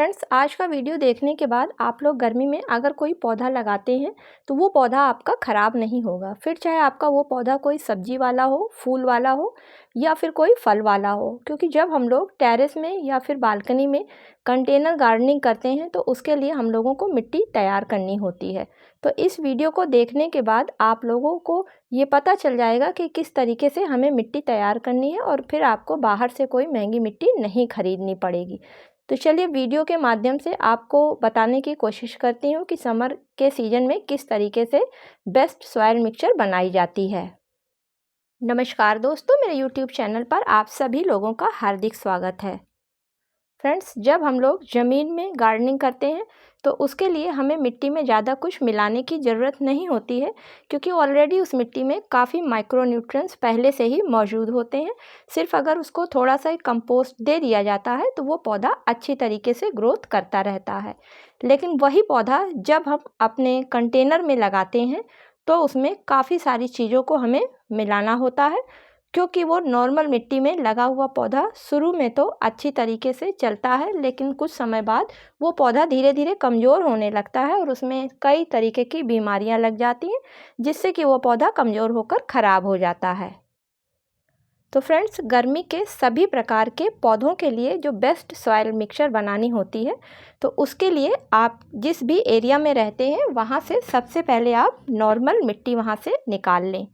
Friends, आज का video देखने के बाद आप लोग गर्मी में अगर कोई पौधा लगाते हैं तो वो पौधा आपका ख़राब नहीं होगा। फिर चाहे आपका वो पौधा कोई सब्जी वाला हो, फूल वाला हो या फिर कोई फल वाला हो, क्योंकि जब हम लोग टेरेस में या फिर बालकनी में कंटेनर गार्डनिंग करते हैं तो उसके लिए हम लोगों को मिट्टी तैयार करनी होती है। तो इस वीडियो को देखने के बाद आप लोगों को ये पता चल जाएगा कि किस तरीके से हमें मिट्टी तैयार करनी है और फिर आपको बाहर से कोई महंगी मिट्टी नहीं खरीदनी पड़ेगी। तो चलिए वीडियो के माध्यम से आपको बताने की कोशिश करती हूँ कि समर के सीज़न में किस तरीके से बेस्ट सॉइल मिक्सचर बनाई जाती है। नमस्कार दोस्तों, मेरे यूट्यूब चैनल पर आप सभी लोगों का हार्दिक स्वागत है। फ्रेंड्स, जब हम लोग ज़मीन में गार्डनिंग करते हैं तो उसके लिए हमें मिट्टी में ज़्यादा कुछ मिलाने की ज़रूरत नहीं होती है, क्योंकि ऑलरेडी उस मिट्टी में काफ़ी माइक्रो न्यूट्रिएंट्स पहले से ही मौजूद होते हैं। सिर्फ अगर उसको थोड़ा सा कंपोस्ट दे दिया जाता है तो वो पौधा अच्छी तरीके से ग्रोथ करता रहता है। लेकिन वही पौधा जब हम अपने कंटेनर में लगाते हैं तो उसमें काफ़ी सारी चीज़ों को हमें मिलाना होता है, क्योंकि वो नॉर्मल मिट्टी में लगा हुआ पौधा शुरू में तो अच्छी तरीके से चलता है, लेकिन कुछ समय बाद वो पौधा धीरे धीरे कमज़ोर होने लगता है और उसमें कई तरीके की बीमारियां लग जाती हैं, जिससे कि वो पौधा कमज़ोर होकर ख़राब हो जाता है। तो फ्रेंड्स, गर्मी के सभी प्रकार के पौधों के लिए जो बेस्ट सॉइल मिक्सचर बनानी होती है तो उसके लिए आप जिस भी एरिया में रहते हैं वहाँ से सबसे पहले आप नॉर्मल मिट्टी वहाँ से निकाल लें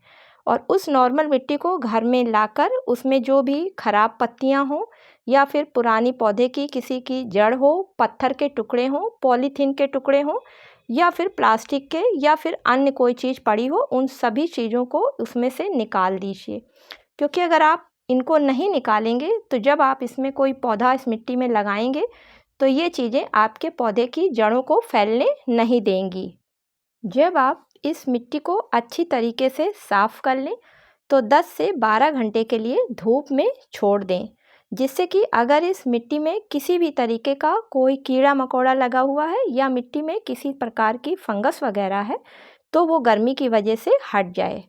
और उस नॉर्मल मिट्टी को घर में लाकर उसमें जो भी खराब पत्तियां हों या फिर पुरानी पौधे की किसी की जड़ हो, पत्थर के टुकड़े हों, पॉलीथीन के टुकड़े हों या फिर प्लास्टिक के या फिर अन्य कोई चीज़ पड़ी हो, उन सभी चीज़ों को उसमें से निकाल दीजिए। क्योंकि अगर आप इनको नहीं निकालेंगे तो जब आप इसमें कोई पौधा इस मिट्टी में लगाएंगे तो ये चीज़ें आपके पौधे की जड़ों को फैलने नहीं देंगी। जब आप इस मिट्टी को अच्छी तरीके से साफ़ कर लें तो 10 से 12 घंटे के लिए धूप में छोड़ दें, जिससे कि अगर इस मिट्टी में किसी भी तरीके का कोई कीड़ा मकोड़ा लगा हुआ है या मिट्टी में किसी प्रकार की फंगस वगैरह है तो वो गर्मी की वजह से हट जाए।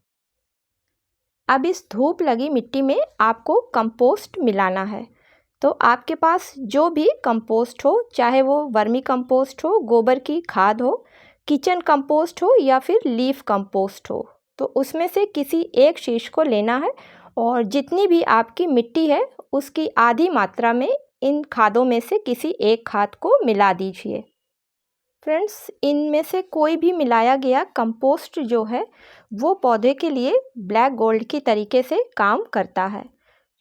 अब इस धूप लगी मिट्टी में आपको कंपोस्ट मिलाना है। तो आपके पास जो भी कंपोस्ट हो, चाहे वो वर्मी कंपोस्ट हो, गोबर की खाद हो, किचन कंपोस्ट हो या फिर लीफ कंपोस्ट हो, तो उसमें से किसी एक चीज़ को लेना है और जितनी भी आपकी मिट्टी है उसकी आधी मात्रा में इन खादों में से किसी एक खाद को मिला दीजिए। फ्रेंड्स, इनमें से कोई भी मिलाया गया कंपोस्ट जो है वो पौधे के लिए ब्लैक गोल्ड की तरीके से काम करता है,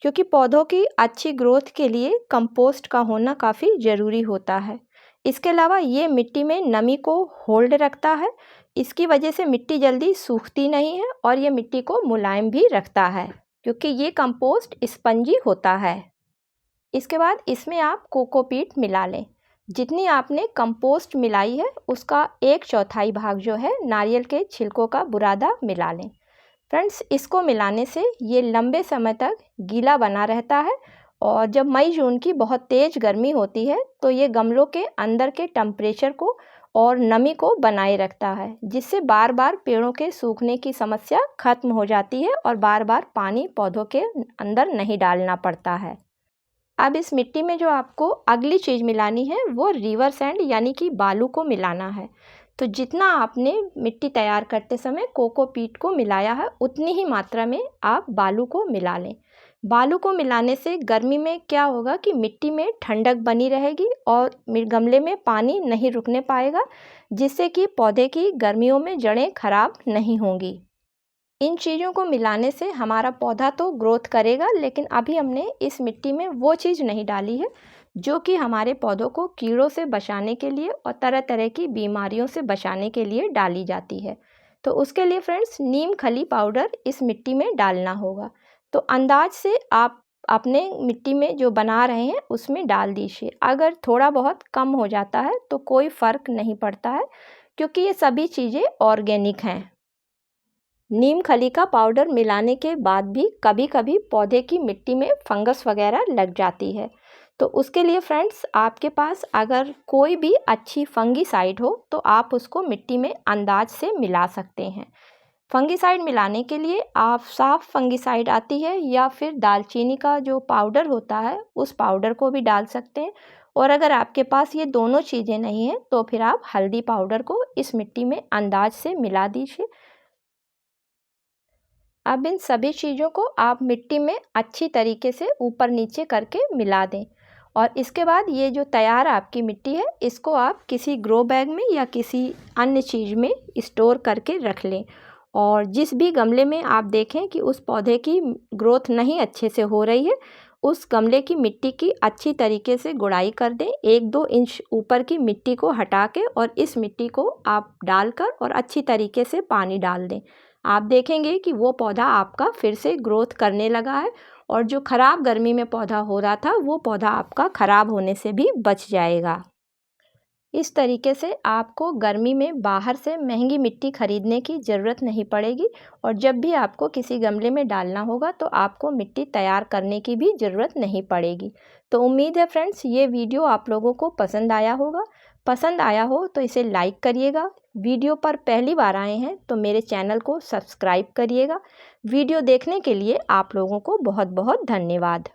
क्योंकि पौधों की अच्छी ग्रोथ के लिए कंपोस्ट का होना काफ़ी ज़रूरी होता है। इसके अलावा ये मिट्टी में नमी को होल्ड रखता है, इसकी वजह से मिट्टी जल्दी सूखती नहीं है और ये मिट्टी को मुलायम भी रखता है, क्योंकि ये कंपोस्ट स्पंजी होता है। इसके बाद इसमें आप कोकोपीट मिला लें। जितनी आपने कंपोस्ट मिलाई है उसका 1/4 भाग जो है नारियल के छिलकों का बुरादा मिला लें। फ्रेंड्स, इसको मिलाने से ये लंबे समय तक गीला बना रहता है और जब मई जून की बहुत तेज़ गर्मी होती है तो ये गमलों के अंदर के टेम्परेचर को और नमी को बनाए रखता है, जिससे बार बार पेड़ों के सूखने की समस्या खत्म हो जाती है और बार बार पानी पौधों के अंदर नहीं डालना पड़ता है। अब इस मिट्टी में जो आपको अगली चीज़ मिलानी है वो रिवर सैंड यानी कि बालू को मिलाना है। तो जितना आपने मिट्टी तैयार करते समय कोकोपीट को मिलाया है उतनी ही मात्रा में आप बालू को मिला लें। बालू को मिलाने से गर्मी में क्या होगा कि मिट्टी में ठंडक बनी रहेगी और गमले में पानी नहीं रुकने पाएगा, जिससे कि पौधे की गर्मियों में जड़ें खराब नहीं होंगी। इन चीज़ों को मिलाने से हमारा पौधा तो ग्रोथ करेगा, लेकिन अभी हमने इस मिट्टी में वो चीज़ नहीं डाली है जो कि हमारे पौधों को कीड़ों से बचाने के लिए और तरह तरह की बीमारियों से बचाने के लिए डाली जाती है। तो उसके लिए फ्रेंड्स, नीम खली पाउडर इस मिट्टी में डालना होगा। तो अंदाज से आप अपने मिट्टी में जो बना रहे हैं उसमें डाल दीजिए। अगर थोड़ा बहुत कम हो जाता है तो कोई फ़र्क नहीं पड़ता है, क्योंकि ये सभी चीज़ें ऑर्गेनिक हैं। नीम खली का पाउडर मिलाने के बाद भी कभी कभी पौधे की मिट्टी में फंगस वगैरह लग जाती है। तो उसके लिए फ्रेंड्स, आपके पास अगर कोई भी अच्छी फंगीसाइड हो तो आप उसको मिट्टी में अंदाज से मिला सकते हैं। फंगीसाइड मिलाने के लिए आप साफ फंगीसाइड आती है या फिर दालचीनी का जो पाउडर होता है उस पाउडर को भी डाल सकते हैं और अगर आपके पास ये दोनों चीज़ें नहीं हैं तो फिर आप हल्दी पाउडर को इस मिट्टी में अंदाज से मिला दीजिए। अब इन सभी चीज़ों को आप मिट्टी में अच्छी तरीके से ऊपर नीचे करके मिला दें और इसके बाद ये जो तैयार आपकी मिट्टी है इसको आप किसी ग्रो बैग में या किसी अन्य चीज़ में स्टोर करके रख लें। और जिस भी गमले में आप देखें कि उस पौधे की ग्रोथ नहीं अच्छे से हो रही है, उस गमले की मिट्टी की अच्छी तरीके से गुड़ाई कर दें। 1-2 इंच ऊपर की मिट्टी को हटा के और इस मिट्टी को आप डालकर और अच्छी तरीके से पानी डाल दें। आप देखेंगे कि वो पौधा आपका फिर से ग्रोथ करने लगा है और जो ख़राब गर्मी में पौधा हो रहा था वो पौधा आपका ख़राब होने से भी बच जाएगा। इस तरीके से आपको गर्मी में बाहर से महंगी मिट्टी खरीदने की ज़रूरत नहीं पड़ेगी और जब भी आपको किसी गमले में डालना होगा तो आपको मिट्टी तैयार करने की भी ज़रूरत नहीं पड़ेगी। तो उम्मीद है फ्रेंड्स ये वीडियो आप लोगों को पसंद आया होगा। पसंद आया हो तो इसे लाइक करिएगा। वीडियो पर पहली बार आए हैं तो मेरे चैनल को सब्सक्राइब करिएगा। वीडियो देखने के लिए आप लोगों को बहुत बहुत धन्यवाद।